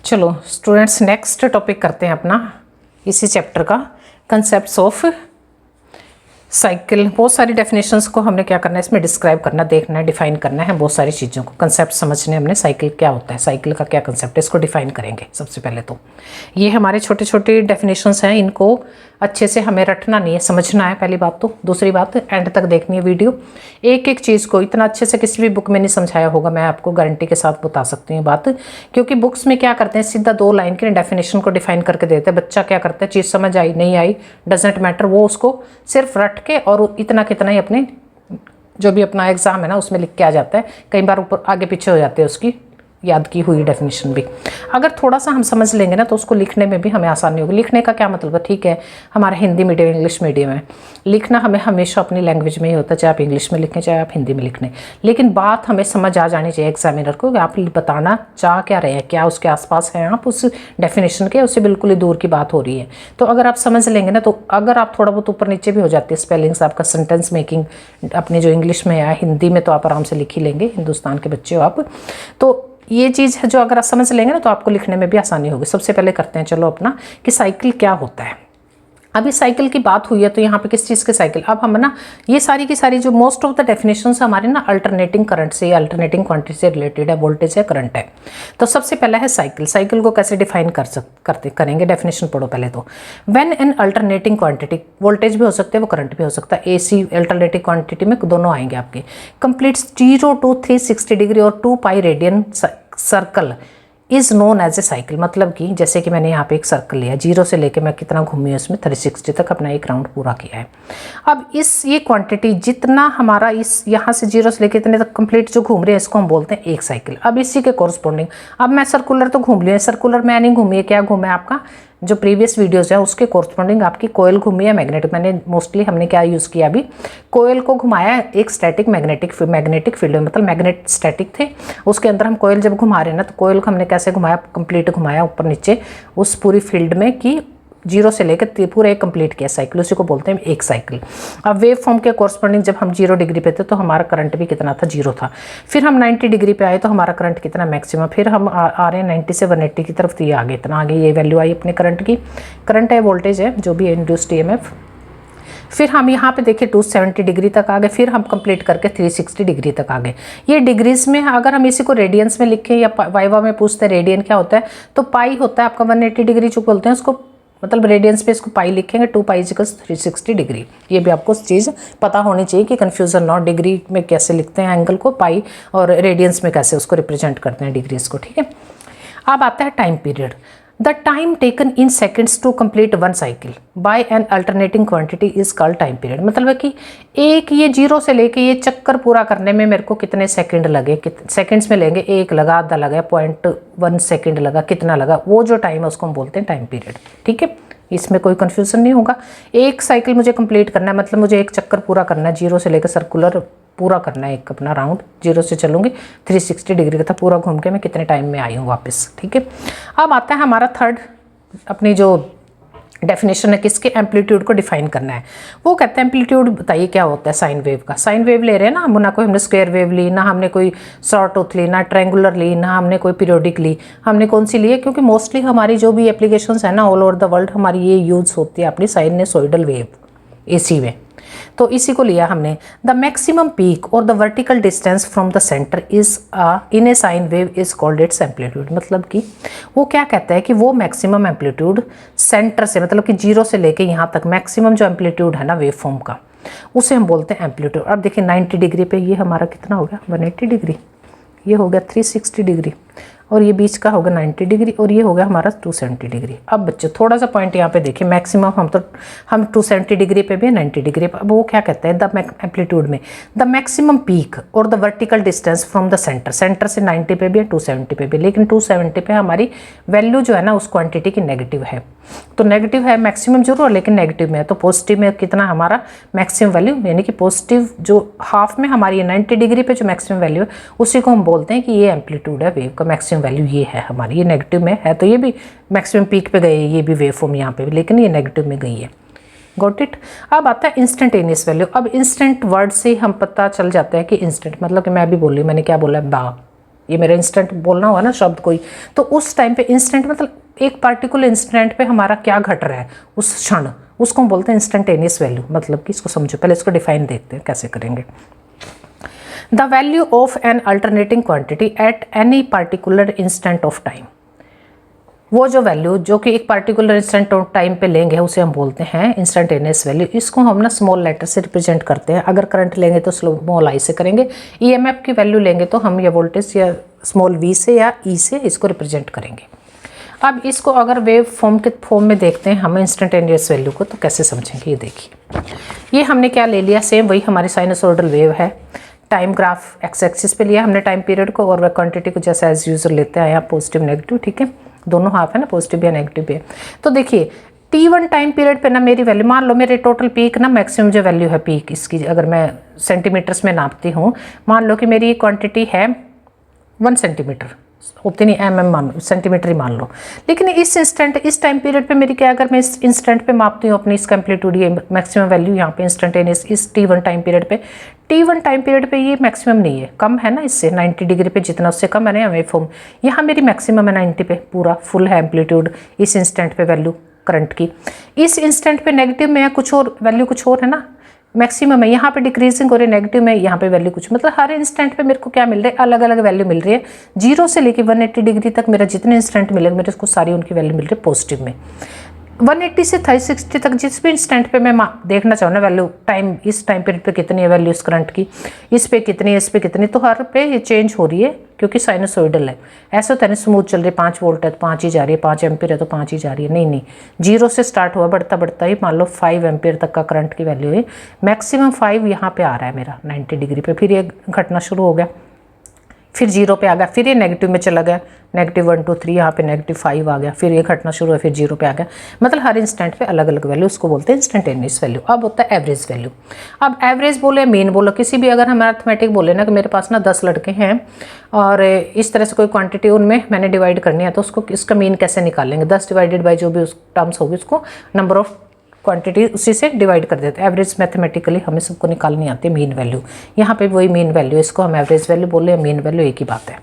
चलो students, next topic करते हैं अपना इसी चैप्टर का, कंसेप्ट्स ऑफ साइकिल। बहुत सारी डेफिनेशंस को हमने क्या करना है, इसमें डिस्क्राइब करना, देखना है, डिफाइन करना है। बहुत सारी चीज़ों को कंसेप्ट समझने हमने, साइकिल क्या होता है, साइकिल का क्या कंसेप्ट है, इसको डिफाइन करेंगे। सबसे पहले तो ये हमारे छोटे छोटे डेफिनेशंस हैं, इनको अच्छे से हमें रटना नहीं है, समझना है पहली बात तो। दूसरी बात, एंड तक देखनी है वीडियो। एक एक चीज़ को इतना अच्छे से किसी भी बुक में नहीं समझाया होगा, मैं आपको गारंटी के साथ बता सकती हूँ बात। क्योंकि बुक्स में क्या करते हैं, सीधा 2 लाइन के डेफिनेशन को डिफाइन करके देते हैं। बच्चा क्या करता है, चीज़ समझ आई नहीं आई डजेंट मैटर, वो उसको सिर्फ रट के और इतना कितना ही अपने जो भी अपना एग्जाम है ना उसमें लिख के आ जाता है। कई बार ऊपर आगे पीछे हो जाते हैं उसकी याद की हुई डेफिनेशन भी। अगर थोड़ा सा हम समझ लेंगे ना तो उसको लिखने में भी हमें आसानी होगी। लिखने का क्या मतलब है, ठीक है हमारा हिंदी मीडियम इंग्लिश मीडियम है, लिखना हमें हमेशा अपनी लैंग्वेज में ही होता है, चाहे आप इंग्लिश में लिखें चाहे आप हिंदी में लिखें। लेकिन बात हमें समझ आ जानी चाहिए एग्जामिनर को कि आप बताना चाह क्या रहे हैं, क्या उसके आसपास हैं आप उस डेफिनेशन के, उससे बिल्कुल ही दूर की बात हो रही है। तो अगर आप समझ लेंगे ना, तो अगर आप थोड़ा बहुत ऊपर नीचे भी हो जाती है स्पेलिंग्स, आपका सेंटेंस मेकिंग अपनी जो इंग्लिश में या हिंदी में, तो आप आराम से लिख ही लेंगे, हिंदुस्तान के बच्चे हो आप। तो ये चीज़ है जो अगर आप समझ लेंगे ना तो आपको लिखने में भी आसानी होगी। सबसे पहले करते हैं चलो अपना कि साइकिल क्या होता है। अभी साइकिल की बात हुई है तो यहाँ पे किस चीज़ के साइकिल, अब हम ना ये सारी की सारी जो मोस्ट ऑफ द डेफिनेशंस हमारे ना अल्टरनेटिंग करंट से, अल्टरनेटिंग क्वांटिटी से रिलेटेड है, वोल्टेज है, करंट है। तो सबसे पहला है साइकिल। साइकिल को कैसे डिफाइन करेंगे, डेफिनेशन पढ़ो पहले तो। When an alternating quantity, voltage भी हो सकते हैं वो करंट भी हो सकता है, AC अल्टरनेटिंग क्वांटिटी में दोनों आएंगे आपके, कंप्लीट्स 0 to 360 डिग्री और 2 pi radian circle is known as a cycle. मतलब कि जैसे कि मैंने यहाँ पे एक सर्कल लिया, 0 से लेके मैं कितना घूमी हूँ उसमें 360 तक अपना एक राउंड पूरा किया है। अब ये क्वांटिटी जितना हमारा इस यहाँ से 0 से लेके इतने तक कंप्लीट जो घूम रहे हैं इसको हम बोलते हैं एक साइकिल। अब इसी के कोरस्पोंडिंग, अब मैं सर्कुलर तो घूम लिया, सर्कुलर मैं नहीं घूमी है, क्या घूमा है आपका जो प्रीवियस वीडियोस है उसके कोरस्पोंडिंग आपकी कोयल घूमी है, मैग्नेटिक। मैंने मोस्टली हमने क्या यूज़ किया अभी, कोयल को घुमाया एक स्टैटिक मैग्नेटिक फील्ड में, मतलब मैग्नेट स्टैटिक थे उसके अंदर हम कोयल जब घुमा रहे हैं ना, तो कोयल को हमने कैसे घुमाया, कंप्लीट घुमाया ऊपर नीचे उस पूरी फील्ड में कि 0 से लेकर पूरा एक कंप्लीट किया साइकिल, उसी को बोलते हैं एक साइकिल। अब वेव फॉर्म के कोरस्पोंडिंग जब हम 0 डिग्री पे थे तो हमारा करंट भी कितना था, 0 था। फिर हम 90 डिग्री पे आए तो हमारा करंट कितना, मैक्सिमम। फिर हम आ रहे हैं 90 से 180 की तरफ, तो ये आगे इतना आगे ये वैल्यू आई अपने करंट की। करंट है वोल्टेज है जो भी इंड्यूस्ड EMF। फिर हम यहाँ पे देखिए 270 डिग्री तक आ गए, फिर हम कंप्लीट करके 360 डिग्री तक आ गए। ये डिग्रीज में अगर हम इसी को रेडियंस में लिखें या वाइवा में पूछते हैं रेडियन क्या होता है, तो पाई होता है आपका 180 डिग्री जो बोलते हैं उसको, मतलब रेडियंस पे इसको पाई लिखेंगे, 2 पाई = 360 डिग्री। ये भी आपको चीज़ पता होनी चाहिए कि कन्फ्यूजन ना हो, डिग्री में कैसे लिखते हैं एंगल को, पाई, और रेडियंस में कैसे उसको रिप्रेजेंट करते हैं डिग्रीज को, ठीक है। अब आता है time period. The time taken in seconds to complete one cycle by an alternating quantity is called time period. मतलब है कि एक ये 0 से लेके ये चक्कर पूरा करने में मेरे को कितने सेकंड लगे, सेकंड्स में लेंगे, 1 लगा, आधा लगा, 0.1 सेकंड लगा, कितना लगा, वो जो टाइम है उसको हम बोलते हैं टाइम पीरियड, ठीक है। इसमें कोई कंफ्यूजन नहीं होगा। एक साइकिल मुझे कंप्लीट करना है, मतलब मुझे एक चक्कर पूरा करना है, 0 से लेकर सर्कुलर पूरा करना है, एक अपना राउंड 0 से चलूँगी 360 डिग्री का था, पूरा घूम के मैं कितने टाइम में आई हूँ वापस, ठीक है। अब आता है हमारा थर्ड, अपनी जो डेफिनेशन है किसके, एम्पलीट्यूड को डिफाइन करना है। वो कहते हैं एम्पलीट्यूड बताइए क्या होता है साइन वेव का। साइन वेव ले रहे हैं ना हम, ना कोई हमने स्क्वायर वेव ली, ना हमने कोई शॉर्टूथ ली, ना ट्रायंगुलर ली, ना हमने कोई पीरियोडिक ली, हमने कौन सी ली है, क्योंकि मोस्टली हमारी जो भी एप्लीकेशंस है ना ऑल ओवर द वर्ल्ड हमारी ये यूज होती है अपनी साइनसोइडल वेव, AC में। तो इसी को लिया हमने। द मैक्सिमम पीक और the vertical distance from the centre is in A sine wave is called it's amplitude. मतलब कि वो क्या कहता है कि वो मैक्सिमम एम्पलीट्यूड सेंटर से, मतलब कि 0 से लेके यहाँ तक मैक्सिमम जो एम्पलीट्यूड है ना वेव फॉर्म का, उसे हम बोलते हैं एम्पलीट्यूड। अब देखिए 90 डिग्री पे ये हमारा कितना हो गया, 180 डिग्री, ये हो गया 360 डिग्री, और ये बीच का होगा 90 डिग्री, और ये हो गया हमारा 270 डिग्री। अब बच्चे थोड़ा सा पॉइंट यहाँ पे देखिए, मैक्सिमम हम 270 डिग्री पे भी है, 90 डिग्री पे। अब वो क्या कहता है, द एम्पलीट्यूड में द मैक्सिमम पीक और the vertical distance from the centre, centre से 90 पे भी है, 270 पे भी, लेकिन 270 पे हमारी वैल्यू जो है ना उस क्वांटिटी की नेगेटिव है। तो नेगेटिव है मैक्सिमम जरूर, लेकिन नेगेटिव में है, तो पॉजिटिव में कितना हमारा मैक्सिमम वैल्यू, यानी कि पॉजिटिव जो हाफ में हमारी 90 डिग्री पे जो मैक्सिमम वैल्यू है उसी को हम बोलते हैं कि ये एम्पलीट्यूड है वेव का, मैक्सिमम वैल्यू ये है हमारी। ये नेगेटिव में है तो ये भी मैक्सिमम पीक पे गई है, ये भी वेव फॉर्म यहाँ पे भी, लेकिन ये नेगेटिव में गई है। Got it. अब आता है इंस्टेंटेनियस वैल्यू। अब इंस्टेंट वर्ड से हम पता चल जाता है कि इंस्टेंट मतलब कि मैं अभी बोल रही हूँ, मैंने क्या बोला, बा, ये मेरा इंस्टेंट बोलना हुआ ना शब्द कोई, तो उस टाइम पे इंस्टेंट मतलब एक पार्टिकुलर इंस्टेंट पे हमारा क्या घट रहा है उस क्षण, उसको हम बोलते हैं इंस्टेंटेनियस वैल्यू। मतलब कि इसको समझो, पहले इसको डिफाइन देखते हैं कैसे करेंगे। The value of an alternating quantity at any particular instant of time, वो जो वैल्यू जो कि एक पार्टिकुलर इंस्टेंट ऑफ टाइम पे लेंगे उसे हम बोलते हैं इंस्टेंटेनियस वैल्यू। इसको हम ना स्मॉल लेटर से रिप्रेजेंट करते हैं। अगर करंट लेंगे तो स्मॉल आई से करेंगे, ईएमएफ की वैल्यू लेंगे तो हम या वोल्टेज या स्मॉल वी से या ई से इसको रिप्रेजेंट करेंगे। अब इसको अगर वेव फॉर्म के फॉर्म में देखते हैं हम इंस्टेंटेनियस वैल्यू को, तो कैसे समझेंगे ये देखिए। ये हमने क्या ले लिया, सेम वही हमारी साइनसोइडल वेव है। टाइम ग्राफ एक्स एक्सिस पे लिया हमने टाइम पीरियड को, और वह क्वांटिटी को जैसे एज यूजर लेते हैं यहाँ पॉजिटिव नेगेटिव, ठीक है, दोनों हाफ है ना, पॉजिटिव या नेगेटिव है। तो देखिए T1 टाइम पीरियड पे ना मेरी वैल्यू, मान लो मेरे टोटल पीक ना मैक्सिमम जो वैल्यू है पीक इसकी, अगर मैं सेंटीमीटर्स में नापती हूँ, मान लो कि मेरी क्वांटिटी है 1 सेंटीमीटर, उतनी एमएम मान लो, सेंटीमीटर ही मान लो। लेकिन इस इंस्टेंट इस टाइम पीरियड पे मेरी क्या, अगर मैं इस इंस्टेंट पे मापती हूँ अपनी इसका एम्पलीट्यूड, ये मैक्सिमम वैल्यू यहाँ पे इंस्टेंटेनियस इस T1 टाइम पीरियड पे, T1 टाइम पीरियड पे ये मैक्सिमम नहीं है, कम है ना इससे 90 डिग्री पे, जितना उससे कम है ना वेव फॉर्म। यहाँ मेरी मैक्सिमम है 90 पे, पूरा फुल है एम्पलीट्यूड इस इंस्टेंट पे वैल्यू करंट की। इस इंस्टेंट पे नेगेटिव में है कुछ और वैल्यू, कुछ और है ना, मैक्सिमम है, यहाँ पे डिक्रीजिंग हो रही है, नेगेटिव में यहाँ पे वैल्यू कुछ, मतलब हर इंस्टेंट पे मेरे को क्या मिल रहा है, अलग अलग वैल्यू मिल रही है। 0 से लेके 180 डिग्री तक मेरा जितने इंस्टेंट मिलेगा मेरे को सारी उनकी वैल्यू मिल रही है पॉजिटिव में। 180 से 360 तक जिस भी इंस्टेंट पे मैं देखना चाहूँ ना वैल्यू, टाइम इस टाइम पीरियड पे कितनी है वैल्यू इस करंट की, इस पे कितनी है, इस पे कितनी, तो हर पे ये चेंज हो रही है क्योंकि साइनसोइडल है। ऐसा होता है ना स्मूथ चल रही है, 5 वोल्ट है तो 5 ही जा रही है, 5 एम्पियर है तो 5 ही जा रही है, नहीं नहीं, 0 से स्टार्ट हुआ, बढ़ता बढ़ता ही मान लो 5 एम्पियर तक का करंट की वैल्यू है, मैक्सिमम 5 यहाँ पे आ रहा है मेरा 90 डिग्री पे, फिर ये घटना शुरू हो गया, फिर 0 पे आ गया, फिर ये नेगेटिव में चला गया, नेगेटिव 1 2 3, यहाँ पे -5 आ गया, फिर ये घटना शुरू है, फिर 0 पे आ गया। मतलब हर इंस्टेंट पे अलग अलग वैल्यू, उसको बोलते हैं इंस्टेंटेनियस वैल्यू। अब होता है एवरेज वैल्यू। अब एवरेज बोले मीन बोलो, किसी भी अगर हम अर्थमेटिक बोले ना कि मेरे पास ना 10 लड़के हैं और इस तरह से कोई क्वांटिटी उनमें मैंने डिवाइड करनी है, तो उसको इसका मीन कैसे निकालेंगे, 10 डिवाइडेड बाई जो भी उस टर्म्स होगी उसको नंबर ऑफ क्वांटिटी उसी से डिवाइड कर देते हैं। एवरेज मैथमेटिकली हमें सबको निकालनी आती है मीन वैल्यू, यहाँ पे वही मीन वैल्यू, इसको हम एवरेज वैल्यू बोले या मीन वैल्यू, एक ही बात है।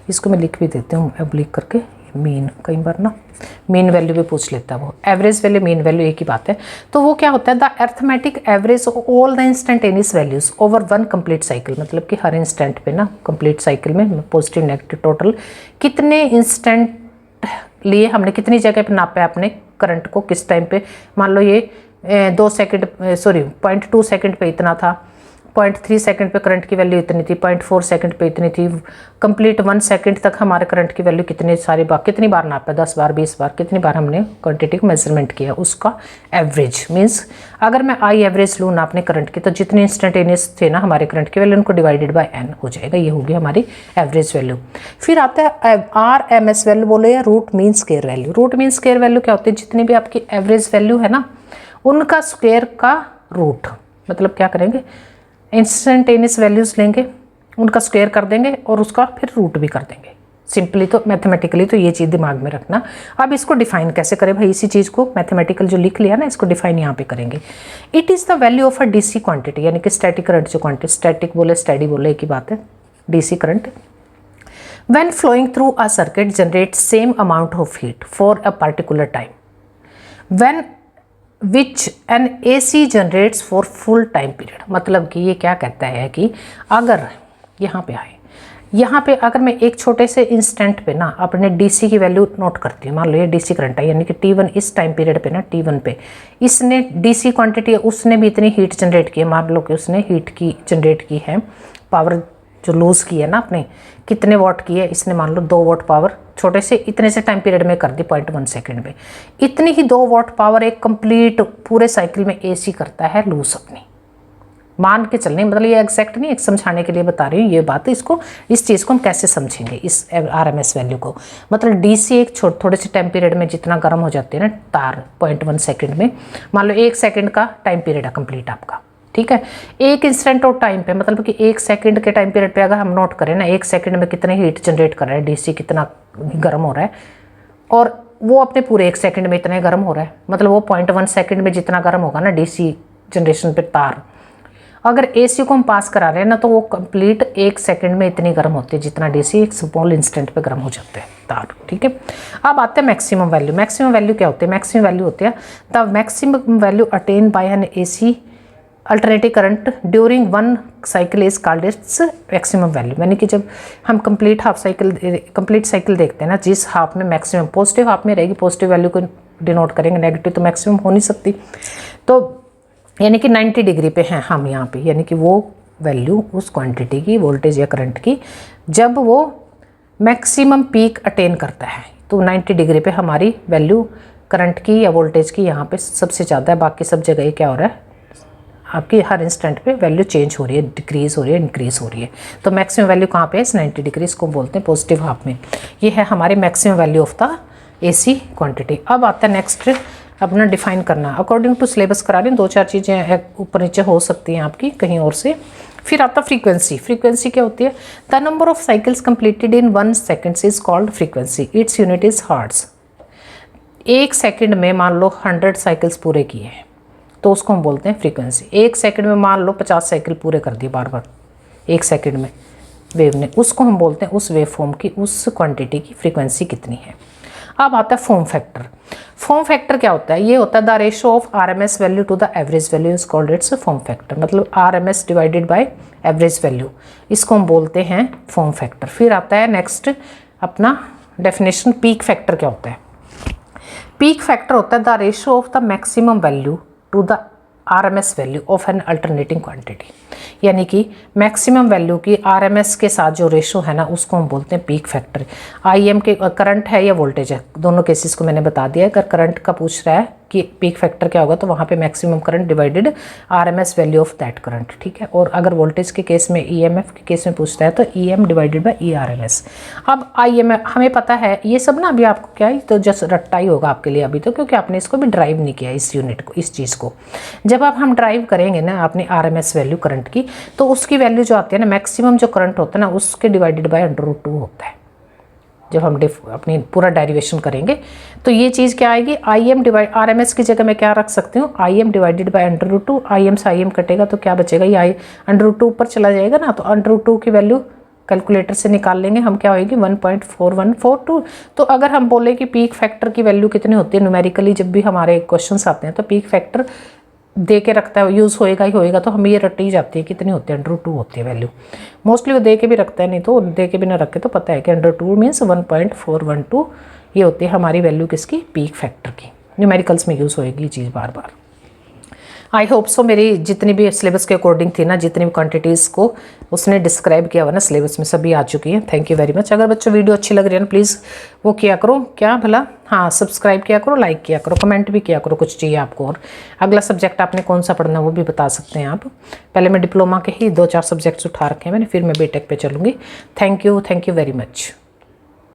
इसको मैं लिख भी देती हूँ, अब लिख करके मीन, कई बार ना मीन वैल्यू भी पूछ लेता है वो, एवरेज वैल्यू मीन वैल्यू एक ही बात है। तो वो क्या होता है, the arithmetic average of all the instantaneous values over 1 complete cycle, मतलब कि हर इंस्टेंट पे ना कंप्लीट साइकिल में पॉजिटिव नेगेटिव टोटल कितने इंस्टेंट लिए हमने, कितनी जगह पे नापा है अपने करंट को, किस टाइम पे, मान लो ये 2 सेकेंड 0.2 सेकेंड पे इतना था, 0.3 सेकेंड पे करंट की वैल्यू इतनी थी, 0.4 सेकेंड पे इतनी थी, कंप्लीट 1 सेकेंड तक हमारे करंट की वैल्यू कितनी सारी बार, कितनी बार नापा, 10 बार 20 बार, कितनी बार हमने क्वांटिटी को मेजरमेंट किया, उसका एवरेज मीन्स अगर मैं आई एवरेज लूँ नापने करंट की, तो जितने इंस्टेंटेनियस थे ना हमारे करंट की वैल्यू, उनको डिवाइडेड बाय n हो जाएगा, ये होगी हमारी एवरेज वैल्यू। फिर आता है RMS वैल्यू बोले या root mean square value. Root mean square value क्या होती है, जितनी भी आपकी एवरेज वैल्यू है ना उनका स्क्वायर का रूट, मतलब क्या करेंगे, इंस्टेंटेनियस वैल्यूज लेंगे, उनका स्क्वायर कर देंगे और उसका फिर रूट भी कर देंगे। सिंपली तो मैथमेटिकली तो ये चीज़ दिमाग में रखना। अब इसको डिफाइन कैसे करें भाई, इसी चीज़ को मैथमेटिकल जो लिख लिया ना इसको डिफाइन यहाँ पे करेंगे। It is the value of a DC quantity, यानी कि स्टैटिक करंट जो क्वांटिटी, स्टैटिक बोले स्टडी बोले एक ही बात है, DC current when flowing through a circuit generate same amount of heat for a particular time when which an AC generates for full time period. मतलब कि ये क्या कहता है कि अगर यहाँ पे आए, यहाँ पे अगर मैं एक छोटे से इंस्टेंट पे ना अपने DC की वैल्यू नोट करती हूँ, मान लो ये DC करंट है, यानी कि T1 इस टाइम पीरियड पे ना T1 पे इसने DC क्वांटिटी है, उसने भी इतनी हीट जनरेट की है, मान लो कि उसने हीट की जनरेट की है, पावर जो लूज की है ना अपने, कितने वॉट की है इसने, मान लो 2 वॉट पावर छोटे से इतने से टाइम पीरियड में कर दी 0.1 सेकेंड में, इतनी ही 2 वॉट पावर एक कंप्लीट पूरे साइकिल में AC करता है लूज अपनी, मान के चलने, मतलब ये एग्जैक्ट नहीं, एक समझाने के लिए बता रही हूँ ये बात। इसको इस चीज़ को हम कैसे समझेंगे इस RMS वैल्यू को, मतलब DC एक थोड़े से टाइम पीरियड में जितना गर्म हो जाती है ना तार 0.1 सेकेंड में, मान लो 1 सेकेंड का टाइम पीरियड है कंप्लीट आपका, ठीक है, एक इंस्टेंट ऑफ टाइम पे, मतलब कि 1 सेकंड के टाइम पीरियड पे अगर हम नोट करें ना 1 सेकंड में कितने हीट जनरेट कर रहा है DC, कितना गर्म हो रहा है, और वो अपने पूरे 1 सेकंड में इतने गर्म हो रहा है, मतलब वो 0.1 सेकंड में जितना गर्म होगा ना DC जनरेशन पे तार, अगर एसी को हम पास करा रहे हैं ना तो वो कंप्लीट 1 सेकंड में इतनी गर्म होती है जितना डीसी एक स्मॉल इंस्टेंट पे गर्म हो जाते हैं तार, ठीक है। अब आते हैं मैक्सिमम वैल्यू। मैक्सिमम वैल्यू क्या होती है? मैक्सिमम वैल्यू होती है the maximum value attain bye N AC alternative current during 1 cycle is called its maximum value. यानी कि जब हम कंप्लीट साइकिल देखते हैं ना, जिस हाफ में मैक्सिमम पॉजिटिव हाफ में रहेगी, पॉजिटिव वैल्यू को डिनोट करेंगे, नेगेटिव तो मैक्सिमम हो नहीं सकती। तो यानी कि 90 डिग्री पे हैं हम यहाँ पे, यानी कि वो वैल्यू उस क्वांटिटी की वोल्टेज या करंट की जब वो मैक्सिमम पीक अटेन करता है, तो 90 डिग्री पे हमारी वैल्यू करंट की या वोल्टेज की यहाँ पे सबसे ज़्यादा है। बाकी सब जगह क्या हो रहा है, आपकी हर इंस्टेंट पे वैल्यू चेंज हो रही है, डिक्रीज हो रही है, इंक्रीज हो रही है। तो मैक्सिमम वैल्यू कहाँ पे है? इस 90 डिग्री, इसको बोलते हैं पॉजिटिव हाफ में। ये है हमारे maximum value of the AC quantity. अब आता है नेक्स्ट अपना डिफाइन करना। अकॉर्डिंग टू सिलेबस करा रहे हैं, 2-4 चीज़ें ऊपर नीचे हो सकती हैं आपकी कहीं और से। फिर आता फ्रीक्वेंसी। फ्रीक्वेंसी क्या होती है? The number of cycles completed in 1 second is called frequency, its unit is hertz. 1 second में मान लो 100 साइकिल्स पूरे किए तो उसको हम बोलते हैं फ्रीक्वेंसी। 1 सेकेंड में मान लो 50 साइकिल पूरे कर दिए बार बार 1 सेकेंड में वेव ने, उसको हम बोलते हैं उस वेव फॉर्म की, उस क्वांटिटी की फ्रीक्वेंसी कितनी है। अब आता है फॉर्म फैक्टर। फॉर्म फैक्टर क्या होता है? ये होता है the ratio of RMS value to the average value is called its form factor. मतलब RMS divided by average value, इसको हम बोलते हैं फॉर्म फैक्टर। फिर आता है नेक्स्ट अपना डेफिनेशन, पीक फैक्टर क्या होता है? पीक फैक्टर होता है the ratio of the maximum value to the RMS value of an alternating quantity. यानी कि मैक्सिमम वैल्यू की आरएमएस के साथ जो रेशो है ना, उसको हम बोलते हैं पीक फैक्टर। आईएम के करंट है या वोल्टेज है, दोनों केसेस को मैंने बता दिया। अगर करंट का पूछ रहा है कि पीक फैक्टर क्या होगा, तो वहाँ पे maximum current divided RMS value of that current, ठीक है। और अगर वोल्टेज के केस में ईएमएफ के केस में पूछता है तो ईएम डिवाइडेड बाय ईआरएमएस। अब आईएमएफ हमें पता है, ये सब ना अभी आपको क्या है तो जस्ट रट्टा ही होगा आपके लिए अभी तो, क्योंकि आपने इसको भी ड्राइव नहीं किया इस यूनिट को, इस चीज़ को। जब आप हम ड्राइव करेंगे ना अपनी आरएमएस वैल्यू करंट की, तो उसकी वैल्यू जो आती है ना, मैक्सिमम जो करंट होता है ना, उसके डिवाइडेड बाय √2 होता है। जब हम अपनी पूरा डेरिवेशन करेंगे तो ये चीज़ क्या आएगी, I M divide, R M S की जगह मैं क्या रख सकती हूँ, I M divided by √2। I M से आई एम कटेगा तो क्या बचेगा, ये आई √2 ऊपर चला जाएगा ना, तो √2 की वैल्यू कैलकुलेटर से निकाल लेंगे हम, क्या होगी 1.4142। तो अगर हम बोले कि पीक फैक्टर की वैल्यू कितनी होती है न्यूमेरिकली, जब भी हमारे क्वेश्चंस आते हैं तो पीक फैक्टर दे के रखता है, यूज़ होएगा ही होएगा, तो हमें ये रटी जाती है कितनी होती है, √2 होती है वैल्यू। मोस्टली वो दे के भी रखता है, नहीं तो दे के भी ना रखे तो पता है कि √2 मीन्स 1.412 ये होती है हमारी वैल्यू किसकी, पीक फैक्टर की। न्यूमेरिकल्स में यूज़ होएगी ये चीज़ बार बार। आई होप सो मेरी जितनी भी सिलेबस के अकॉर्डिंग थी ना, जितनी भी क्वांटिटीज़ को उसने डिस्क्राइब किया हुआ ना सिलेबस में, सभी आ चुकी हैं। Thank you very much. अगर बच्चों वीडियो अच्छी लग रही है ना, प्लीज़ वो किया करो, क्या भला, हाँ सब्सक्राइब किया करो, लाइक किया करो, कमेंट भी किया करो कुछ चाहिए आपको। और अगला सब्जेक्ट आपने कौन सा पढ़ना है वो भी बता सकते हैं आप। पहले मैं डिप्लोमा के ही 2-4 सब्जेक्ट्स उठा रखे हैं मैंने, फिर मैं बीटेक पे चलूँगी। Thank you very much.